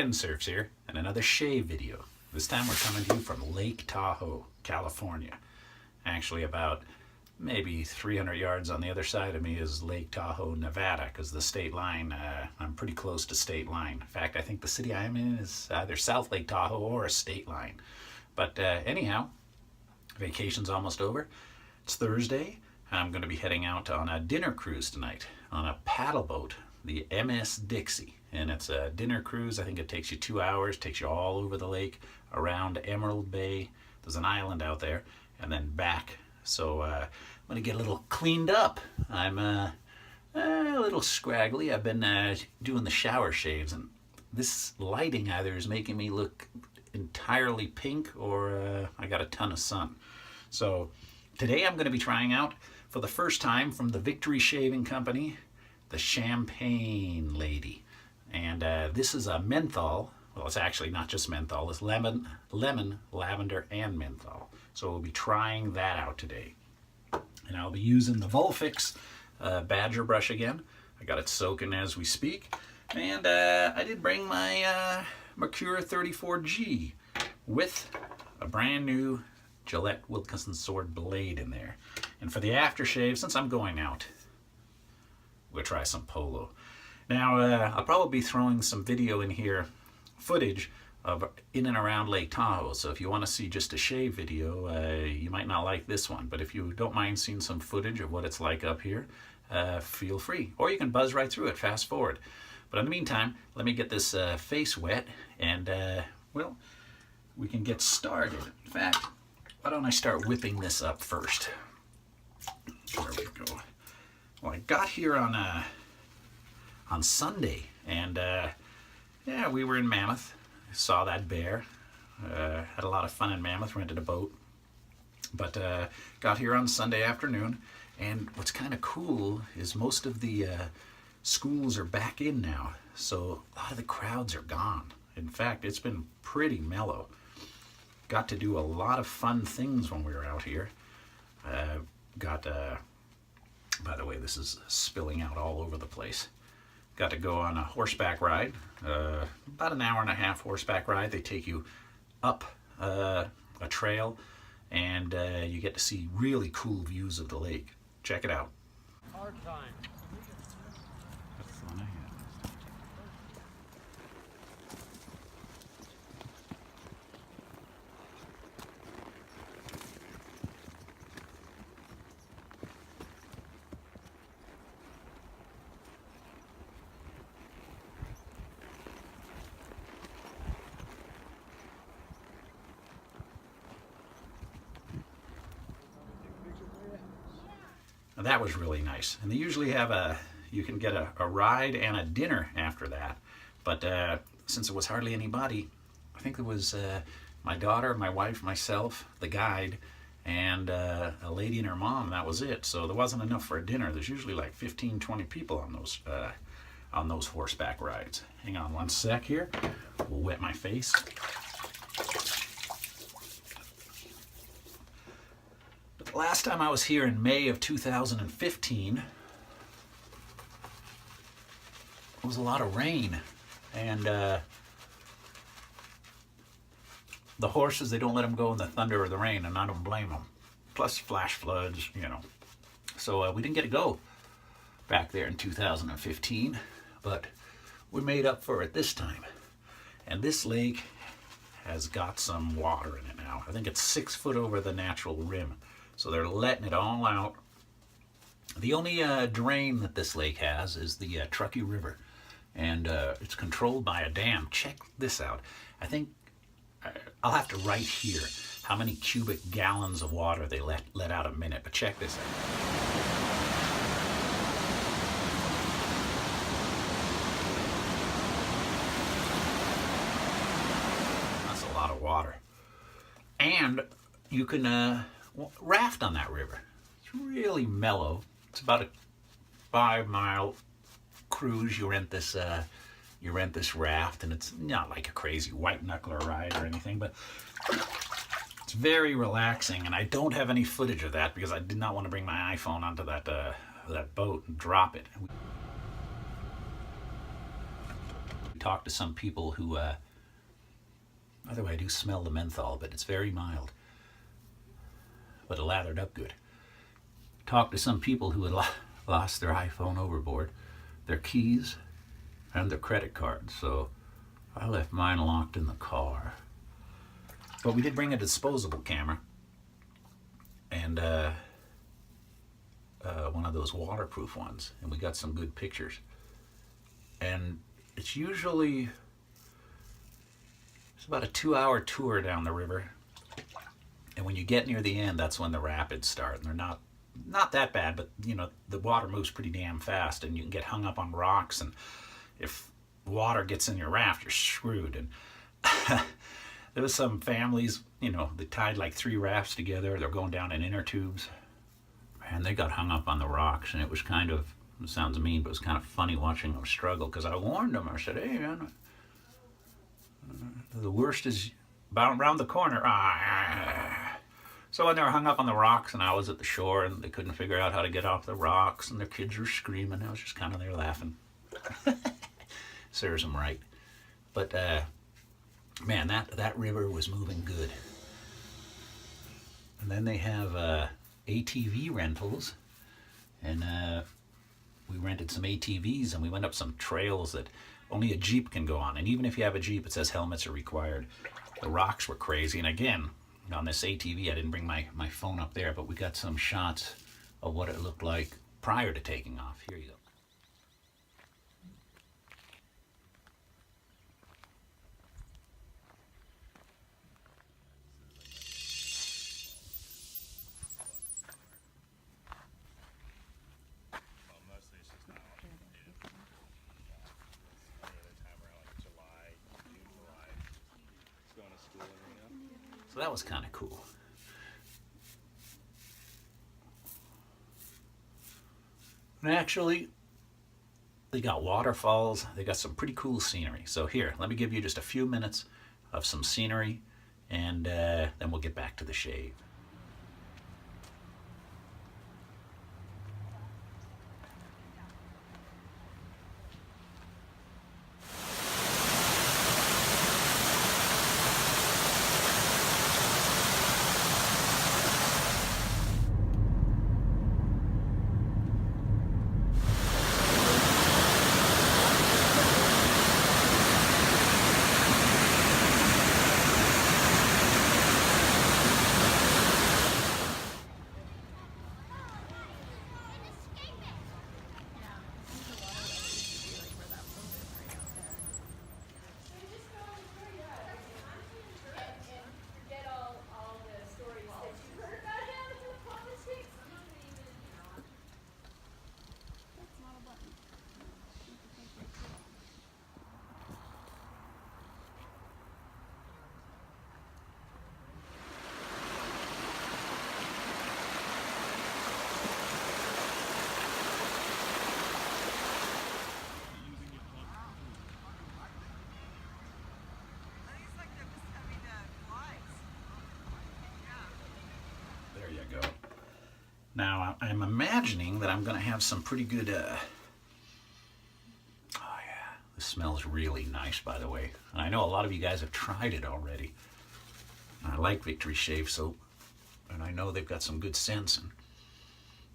Kensurfs here, and another shave video. This time we're coming to you from Lake Tahoe, California. Actually about maybe 300 yards on the other side of me is Lake Tahoe, Nevada, because the state line, I'm pretty close to state line. In fact, I think the city I'm in is either South Lake Tahoe or a state line. But anyhow, vacation's almost over. It's Thursday. I'm going to be heading out on a dinner cruise tonight on a paddle boat, the MS Dixie. And it's a dinner cruise. I think it takes you 2 hours, takes you all over the lake, around Emerald Bay. There's an island out there, and then back. So I'm going to get a little cleaned up. I'm a little scraggly. I've been doing the shower shaves, and this lighting either is making me look entirely pink or I got a ton of sun. So today I'm going to be trying out for the first time from the Victory Shaving Company, the Champaign lady. And this is a menthol. Well, it's actually not just menthol. It's lemon, lavender, and menthol. So we'll be trying that out today. And I'll be using the Volfix Badger brush again. I got it soaking as we speak. And I did bring my Merkur 34G with a brand new Gillette Wilkinson sword blade in there. And for the aftershave, since I'm going out, we'll try some Polo. Now, I'll probably be throwing some video in here, footage of in and around Lake Tahoe. So if you want to see just a shave video, you might not like this one. But if you don't mind seeing some footage of what it's like up here, feel free. Or you can buzz right through it, fast forward. But in the meantime, let me get this face wet and, well, we can get started. In fact, why don't I start whipping this up first? There we go. Well, I got here on Sunday, and yeah, we were in Mammoth. Saw that bear. Had a lot of fun in Mammoth. Rented a boat, but got here on Sunday afternoon. And what's kind of cool is most of the schools are back in now, so a lot of the crowds are gone. In fact, it's been pretty mellow. Got to do a lot of fun things when we were out here. By the way, this is spilling out all over the place. Got to go on a horseback ride, about an hour and a half horseback ride. They take you up a trail, and you get to see really cool views of the lake. Check it out. Hard time. That's the one I had. Now that was really nice. And they usually have you can get a ride and a dinner after that. But since there was hardly anybody, I think it was my daughter, my wife, myself, the guide, and a lady and her mom. That was it. So there wasn't enough for a dinner. There's usually like 15, 20 people on those horseback rides. Hang on one sec here. We'll wet my face. Last time I was here in May of 2015, there was a lot of rain, and the horses, they don't let them go in the thunder or the rain, and I don't blame them. Plus flash floods, you know. So we didn't get to go back there in 2015, but we made up for it this time. And this lake has got some water in it now. I think it's 6 foot over the natural rim. So they're letting it all out. The only drain that this lake has is the Truckee River, and it's controlled by a dam. Check this out. I think I'll have to write here how many cubic gallons of water they let out a minute, but check this out. That's a lot of water. And you can raft on that river. It's really mellow. It's about a 5-mile cruise. You rent this raft, and it's not like a crazy white knuckler ride or anything, but it's very relaxing. And I don't have any footage of that because I did not want to bring my iPhone onto that boat and drop it. talked to some people who, by the way, I do smell the menthol, but it's very mild. But it lathered up good. Talked to some people who had lost their iPhone overboard, their keys, and their credit card. So I left mine locked in the car. But we did bring a disposable camera and one of those waterproof ones, and we got some good pictures. And it's about a 2-hour tour down the river. And when you get near the end, that's when the rapids start. And they're not that bad, but you know, the water moves pretty damn fast and you can get hung up on rocks, and if water gets in your raft, you're screwed. And there was some families, you know, they tied like 3 rafts together. They're going down in inner tubes, and they got hung up on the rocks. And it was kind of, it sounds mean, but it was kind of funny watching them struggle, because I warned them. I said, hey man, the worst is about around the corner. So when they were hung up on the rocks and I was at the shore and they couldn't figure out how to get off the rocks and their kids were screaming, I was just kind of there laughing. Serves them right. But man, that river was moving good. And then they have ATV rentals, and we rented some ATVs and we went up some trails that only a Jeep can go on. And even if you have a Jeep, it says helmets are required. The rocks were crazy. And again, on this ATV, I didn't bring my phone up there, but we got some shots of what it looked like prior to taking off. Here you go. So that was kind of cool. And actually, they got waterfalls. They got some pretty cool scenery. So here, let me give you just a few minutes of some scenery, and then we'll get back to the shave. Now, I'm imagining that I'm going to have some pretty good, oh yeah, this smells really nice, by the way. And I know a lot of you guys have tried it already. I like Victory Shave Soap, and I know they've got some good scents. And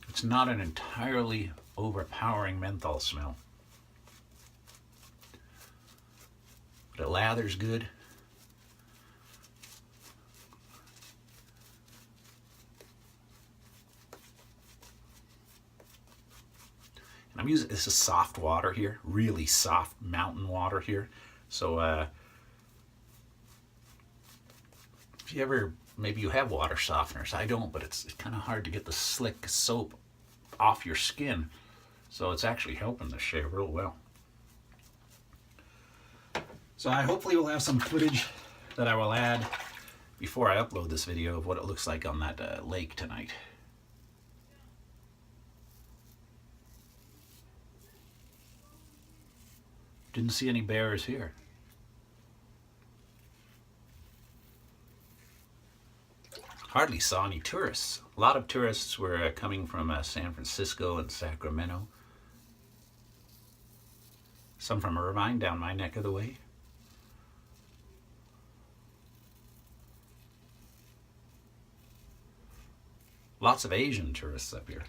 it's not an entirely overpowering menthol smell, but it lathers good. And I'm using, this is soft water here, really soft mountain water here. So if you ever, maybe you have water softeners, I don't, but it's kind of hard to get the slick soap off your skin. So it's actually helping the shave real well. So I hopefully will have some footage that I will add before I upload this video of what it looks like on that lake tonight. Didn't see any bears here. Hardly saw any tourists. A lot of tourists were coming from San Francisco and Sacramento. Some from Irvine, down my neck of the way. Lots of Asian tourists up here.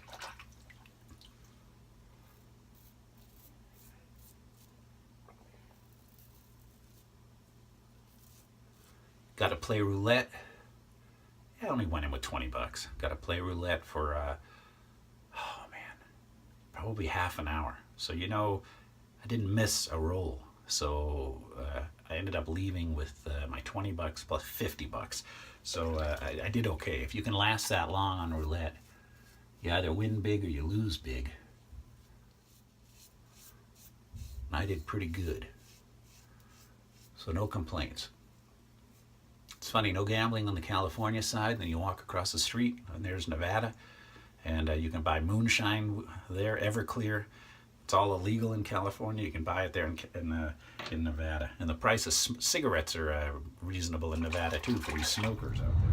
Got to play roulette. I only went in with 20 bucks. Got to play roulette for, oh man, probably half an hour. So, you know, I didn't miss a roll. So I ended up leaving with my 20 bucks plus 50 bucks. So I did okay. If you can last that long on roulette, you either win big or you lose big. And I did pretty good. So no complaints. It's funny, no gambling on the California side. Then you walk across the street and there's Nevada. And you can buy moonshine there, Everclear. It's all illegal in California. You can buy it there in Nevada. And the price of cigarettes are reasonable in Nevada too for you smokers out there.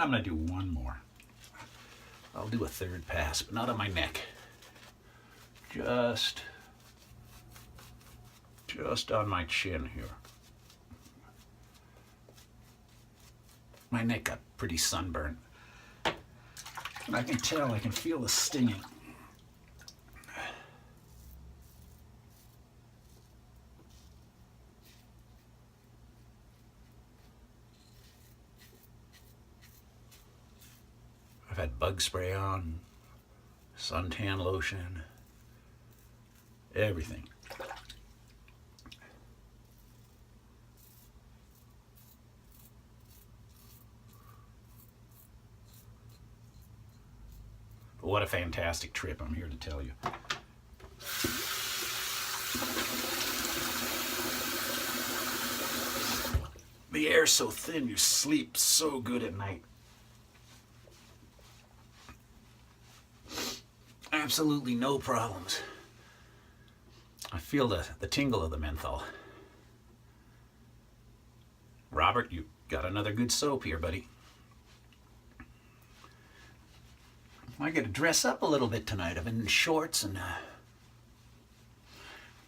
I'm going to do one more. I'll do a third pass, but not on my neck. Just on my chin here. My neck got pretty sunburned. And I can tell, I can feel the stinging. I've had bug spray on, suntan lotion, everything. But what a fantastic trip, I'm here to tell you. The air's so thin, you sleep so good at night. Absolutely no problems. I feel the tingle of the menthol. Robert, you got another good soap here, buddy. I got to dress up a little bit tonight. I've been in shorts and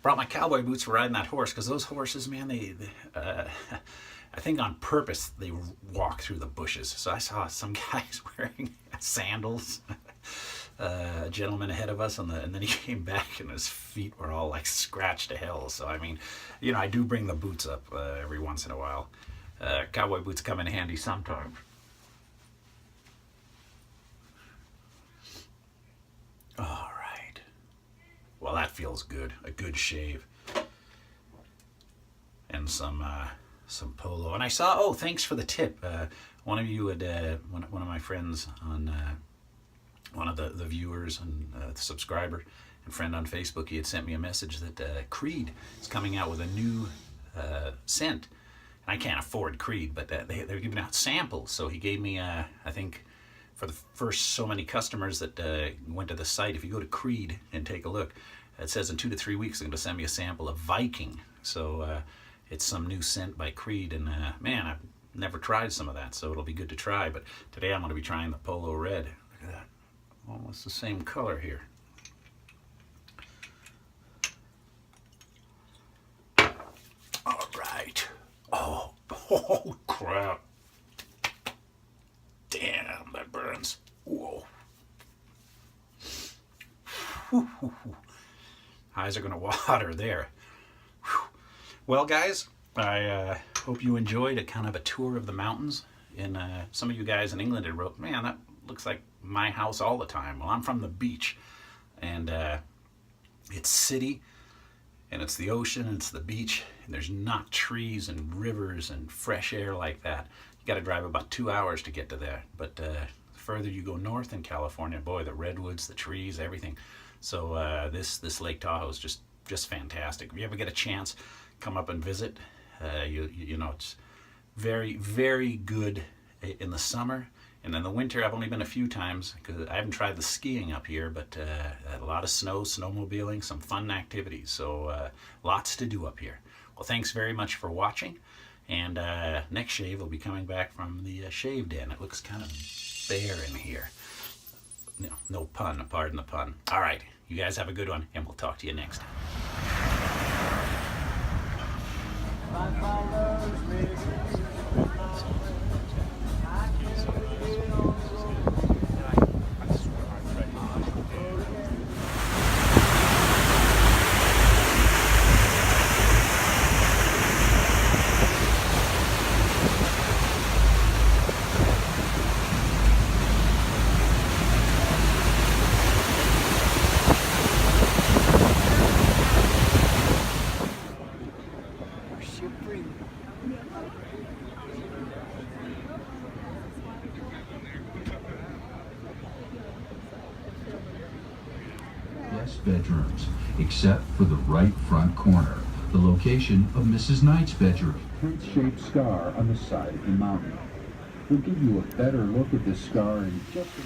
brought my cowboy boots for riding that horse, because those horses, man, they I think on purpose they walk through the bushes. So I saw some guys wearing sandals. A gentleman ahead of us, and then he came back and his feet were all like scratched to hell. So I mean, you know, I do bring the boots up every once in a while. Cowboy boots come in handy sometimes. All right. Well, that feels good. A good shave. And some Polo. And I saw, oh, thanks for the tip. One of you had, one of my friends on, one of the viewers and the subscriber and friend on Facebook, he had sent me a message that Creed is coming out with a new scent. And I can't afford Creed, but they're giving out samples. So he gave me, I think, for the first so many customers that went to the site, if you go to Creed and take a look, it says in 2 to 3 weeks they're going to send me a sample of Viking. So it's some new scent by Creed, and man, I've never tried some of that, so it'll be good to try. But today I'm going to be trying the Polo Red. Look at that. Almost the same color here. All right. Oh crap. Damn, that burns. Whoa. Eyes are going to water there. Well, guys, I hope you enjoyed a kind of a tour of the mountains. And some of you guys in England had wrote, man, that looks like my house all the time. Well, I'm from the beach, and it's city, and it's the ocean, and it's the beach, and there's not trees and rivers and fresh air like that. You got to drive about 2 hours to get to there. But the further you go north in California, boy, the redwoods, the trees, everything. So this Lake Tahoe is just just fantastic. If you ever get a chance, come up and visit. You know, it's very, very good in the summer. And in the winter, I've only been a few times because I haven't tried the skiing up here, but a lot of snow, snowmobiling, some fun activities. So lots to do up here. Well, thanks very much for watching. And next shave will be coming back from the shave den. It looks kind of bare in here. No pun, pardon the pun. All right, you guys have a good one, and we'll talk to you next time. Guest bedrooms, except for the right front corner, the location of Mrs. Knight's bedroom. Shaped scar on the side of the mountain. We'll give you a better look at this scar in just a